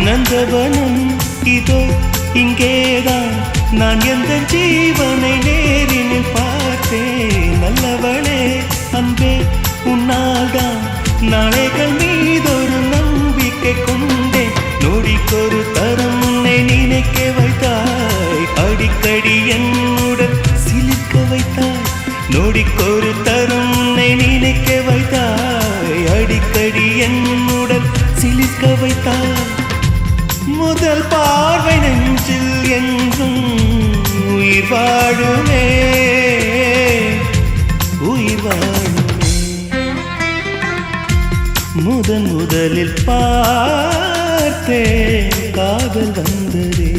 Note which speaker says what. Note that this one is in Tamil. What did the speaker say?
Speaker 1: நந்தவனம் இதோ இங்கேதான் நான் எந்த ஜீவனை நேரினில் பார்த்தேன். நல்லவளே அன்பே உன்னால்தான் நாளைகள் மீதொரு நம்பிக்கை கொண்டேன். நொடிக்கொரு தரம் உன்னை நினைக்க வைத்தாய், அடிக்கடி என்னுடன் சிலிர்க்க வைத்தாய். நொடிக்கொரு தரம் உன்னை நினைக்க வைத்தாய், அடிக்கடி என்னுடன் சிலிர்க்க வைத்தாய். முதல் பார்வை நெஞ்சில் என்றும் உயிர் வாழுமே, உயிர் வாழுமே. முதலில் பார்த்தே காதல் வந்ததே.